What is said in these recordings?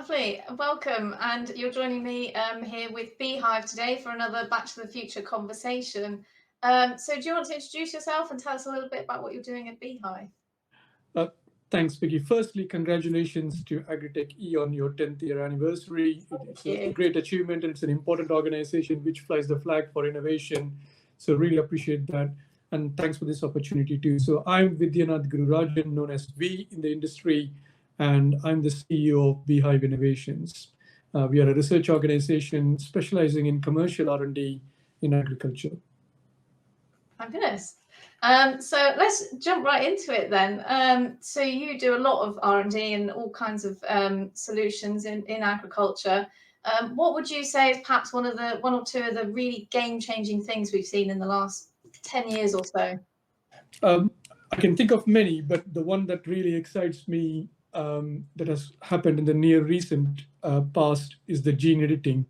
Lovely. Welcome. And you're joining me here with B-hive today for another Back to the Future conversation. So do you want to introduce yourself and tell us a little bit about what you're doing at B-hive? Thanks, Becky. Firstly, congratulations to Agri-TechE on your 10th year anniversary. It's a great achievement, and it's an important organization which flies the flag for innovation. So really appreciate that. And thanks for this opportunity too. So I'm Vidyanath Gururajan, known as V in the industry, and I'm the CEO of B-hive Innovations. We are a research organization specializing in commercial R&D in agriculture. Fabulous. So let's jump right into it then. So you do a lot of R&D and all kinds of solutions in agriculture. What would you say is perhaps one or two of the really game-changing things we've seen in the last 10 years or so? I can think of many, but the one that really excites me that has happened in the near recent past is the gene editing.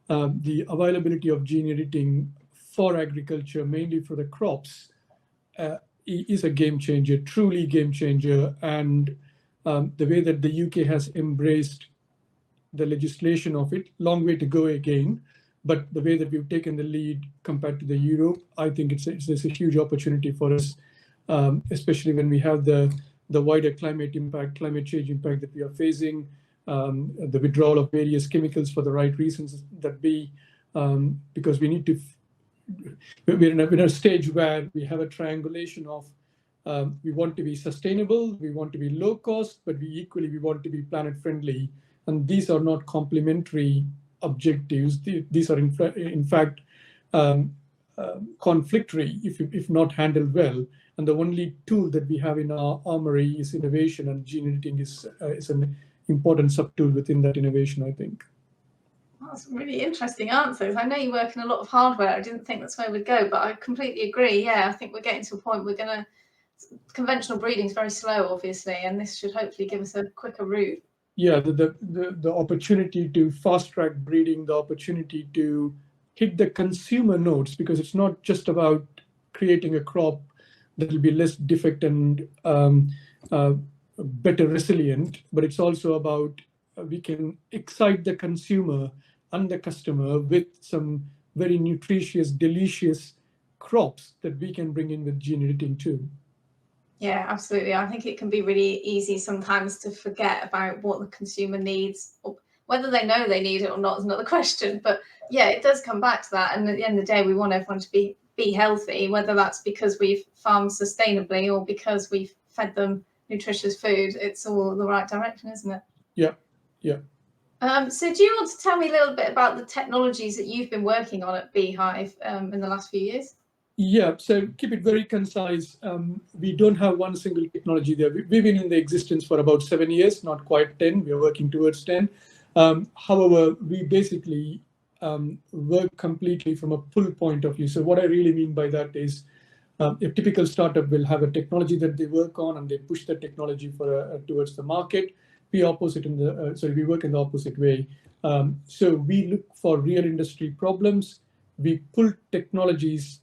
The availability of gene editing for agriculture, mainly for the crops, is a game changer, truly game changer. And the way that the UK has embraced the legislation of it, long way to go again, but the way that we've taken the lead compared to the Europe, I think it's a huge opportunity for us, especially when we have the wider climate change impact that we are facing, the withdrawal of various chemicals for the right reasons because we need to. We're in a stage where we have a triangulation of we want to be sustainable, we want to be low cost, but we want to be planet friendly. And these are not complementary objectives. These are in fact conflictory if not handled well. And the only tool that we have in our armory is innovation, and gene editing is an important sub-tool within that innovation, I think. That's really interesting answers. I know you work in a lot of hardware. I didn't think that's where we'd go, but I completely agree. Yeah, I think we're getting to a point conventional breeding is very slow, obviously, and this should hopefully give us a quicker route. Yeah, the opportunity to fast track breeding, the opportunity to hit the consumer nodes, because it's not just about creating a crop that will be less defect and better resilient, but it's also about we can excite the consumer and the customer with some very nutritious, delicious crops that we can bring in with gene editing too. Yeah, absolutely. I think it can be really easy sometimes to forget about what the consumer needs. Whether they know they need it or not is another question. But yeah, it does come back to that. And at the end of the day, we want everyone to be healthy, whether that's because we've farmed sustainably or because we've fed them nutritious food. It's all the right direction, isn't it? Yeah, yeah. So do you want to tell me a little bit about the technologies that you've been working on at B-hive in the last few years? Yeah, so keep it very concise. We don't have one single technology there. We've been in the existence for about 7 years, not quite 10. We are working towards 10. However, we basically work completely from a pull point of view. So what I really mean by that is a typical startup will have a technology that they work on, and they push the technology towards the market. We work in the opposite way. So we look for real industry problems. We pull technologies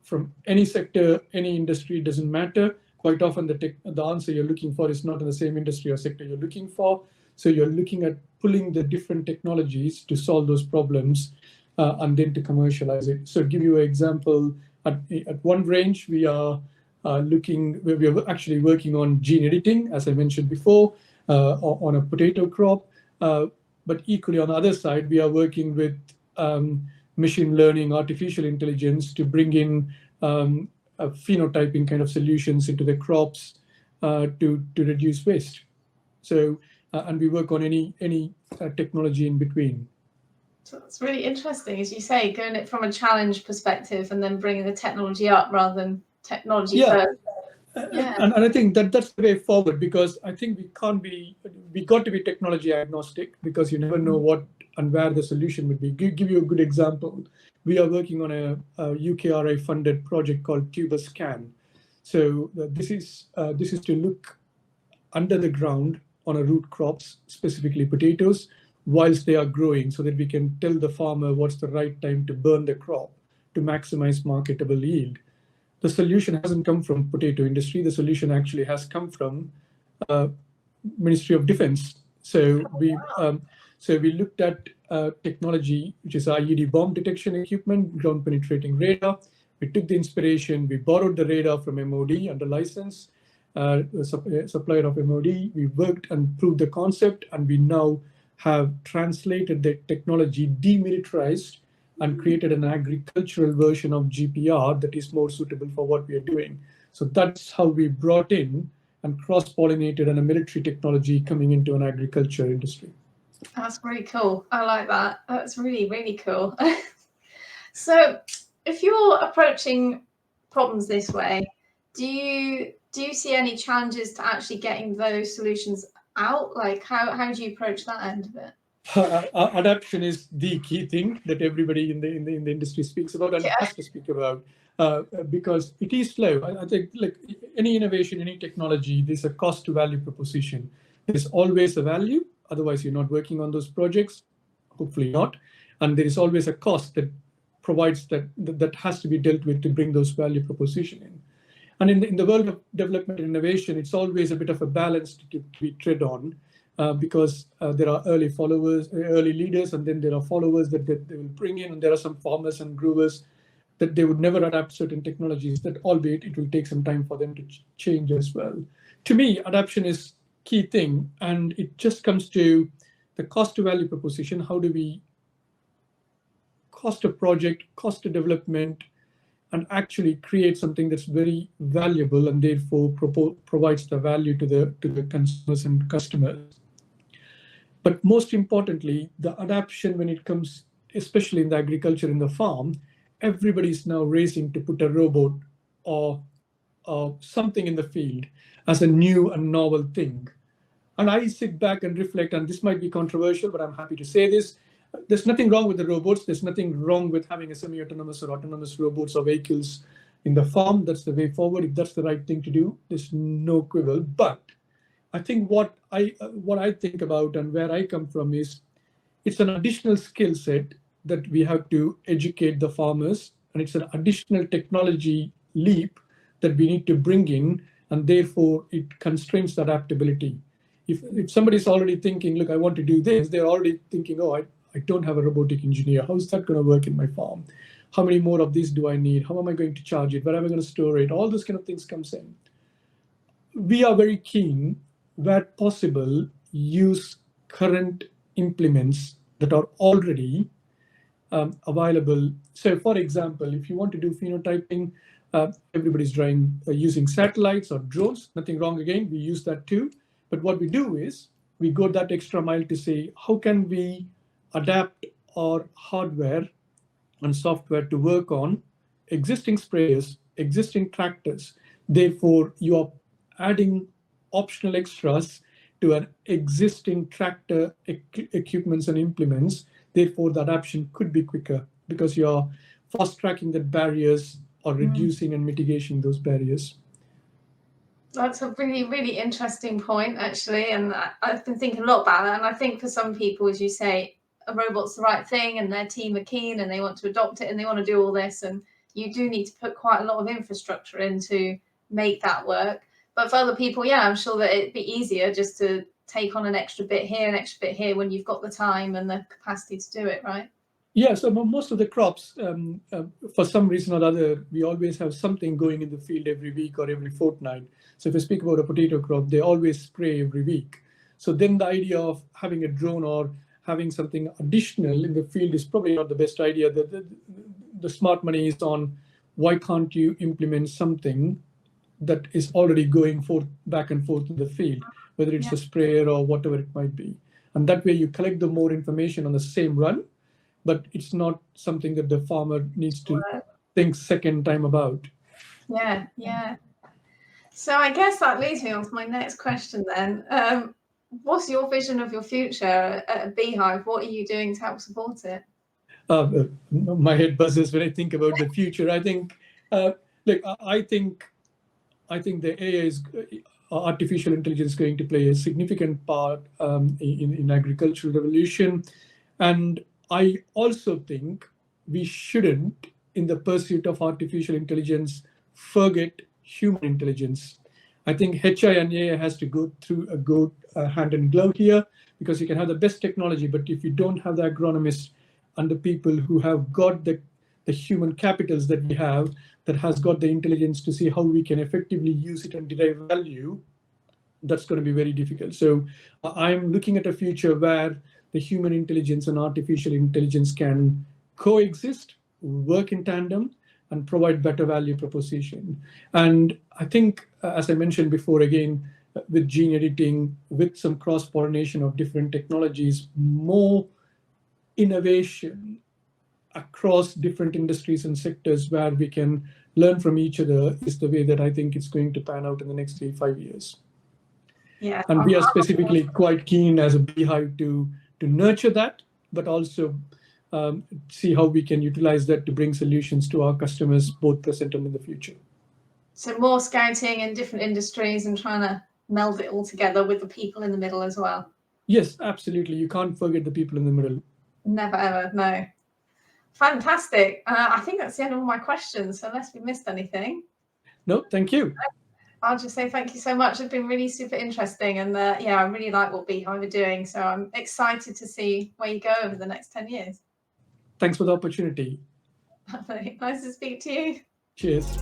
from any sector, any industry, doesn't matter. Quite often the answer you're looking for is not in the same industry or sector you're looking for. So you're looking at pulling the different technologies to solve those problems and then to commercialize it. So to give you an example, at one range, we are actually working on gene editing, as I mentioned before, on a potato crop. But equally on the other side, we are working with machine learning, artificial intelligence to bring in phenotyping kind of solutions into the crops to reduce waste. So, and we work on any technology in between. So that's really interesting, as you say, going it from a challenge perspective and then bringing the technology up rather than technology first. Yeah. And I think that's the way forward, because I think we got to be technology agnostic, because you never know what and where the solution would be. Give you a good example. We are working on a UKRI funded project called TuberScan. So this is to look under the ground on a root crops, specifically potatoes, whilst they are growing, so that we can tell the farmer what's the right time to burn the crop to maximize marketable yield. The solution hasn't come from potato industry. The solution actually has come from Ministry of Defense. So we looked at technology, which is IED bomb detection equipment, ground penetrating radar. We took the inspiration, we borrowed the radar from MOD under license, supplier of MOD. We worked and proved the concept, and we now have translated the technology, demilitarized, and created an agricultural version of GPR that is more suitable for what we are doing. So that's how we brought in and cross-pollinated a military technology coming into an agriculture industry. That's really cool. I like that. That's really, really cool. So if you're approaching problems this way, do you see any challenges to actually getting those solutions out? Like how do you approach that end of it? Adaptation is the key thing that everybody in the industry speaks about and has to speak about, because it is slow. I think, like any innovation, any technology, there's a cost to value proposition. There's always a value, otherwise you're not working on those projects, hopefully not. And there is always a cost that provides that has to be dealt with to bring those value proposition in. And in the world of development and innovation, it's always a bit of a balance to be tread on. Because there are early followers, early leaders, and then there are followers that they will bring in, and there are some farmers and growers that they would never adapt certain technologies, that albeit it will take some time for them to change as well. To me, adaptation is key thing, and it just comes to the cost to value proposition. How do we cost a project, cost a development, and actually create something that's very valuable and therefore provides the value to the consumers and customers. But most importantly, the adaptation when it comes, especially in the agriculture, in the farm, everybody's now racing to put a robot or something in the field as a new and novel thing. And I sit back and reflect, and this might be controversial, but I'm happy to say this. There's nothing wrong with the robots. There's nothing wrong with having a semi-autonomous or autonomous robots or vehicles in the farm. That's the way forward. If that's the right thing to do, there's no quibble. But I think what I think about and where I come from is it's an additional skill set that we have to educate the farmers, and it's an additional technology leap that we need to bring in, and therefore it constrains the adaptability. If somebody's already thinking, look, I want to do this, they're already thinking, oh, I don't have a robotic engineer. How is that going to work in my farm? How many more of these do I need? How am I going to charge it? Where am I going to store it? All those kind of things comes in. We are very keen, where possible, use current implements that are already available. So for example, if you want to do phenotyping, everybody's using satellites or drones, nothing wrong again, we use that too. But what we do is we go that extra mile to say, how can we adapt our hardware and software to work on existing sprayers, existing tractors. Therefore, you are adding optional extras to an existing tractor equipments and implements. Therefore, the adoption could be quicker because you're fast tracking the barriers or reducing and mitigating those barriers. That's a really, really interesting point, actually. And I've been thinking a lot about that. And I think for some people, as you say, a robot's the right thing and their team are keen and they want to adopt it and they want to do all this. And you do need to put quite a lot of infrastructure in to make that work. But for other people, yeah, I'm sure that it'd be easier just to take on an extra bit here, an extra bit here when you've got the time and the capacity to do it, right? Yeah, so most of the crops, for some reason or other, we always have something going in the field every week or every fortnight. So if I speak about a potato crop, they always spray every week. So then the idea of having a drone or having something additional in the field is probably not the best idea. The smart money is on why can't you implement something that is already going back and forth in the field, whether it's a sprayer or whatever it might be. And that way you collect the more information on the same run, but it's not something that the farmer needs to think second time about. Yeah, yeah. So I guess that leads me on to my next question then. What's your vision of your future at B-hive? What are you doing to help support it? My head buzzes when I think about the future. I think, I think the AI is artificial intelligence is going to play a significant part in agricultural revolution, and I also think we shouldn't, in the pursuit of artificial intelligence, forget human intelligence. I think HI and AI has to go hand in glove here, because you can have the best technology, but if you don't have the agronomists and the people who have got the human capitals that we have, that has got the intelligence to see how we can effectively use it and derive value, that's going to be very difficult. So I'm looking at a future where the human intelligence and artificial intelligence can coexist, work in tandem, and provide better value proposition. And I think, as I mentioned before, again, with gene editing, with some cross-pollination of different technologies, more innovation across different industries and sectors where we can learn from each other is the way that I think it's going to pan out in the next 3-5 years. Yeah. And we are specifically quite keen as a B-hive to nurture that, but also see how we can utilize that to bring solutions to our customers, both present and in the future. So more scouting in different industries and trying to meld it all together with the people in the middle as well. Yes, absolutely. You can't forget the people in the middle. Never ever, no. Fantastic. I think that's the end of all my questions, so unless we missed anything. No, thank you. I'll just say thank you so much. It's been really super interesting, and yeah, I really like what B-hive are doing. So I'm excited to see where you go over the next 10 years. Thanks for the opportunity. Nice to speak to you. Cheers.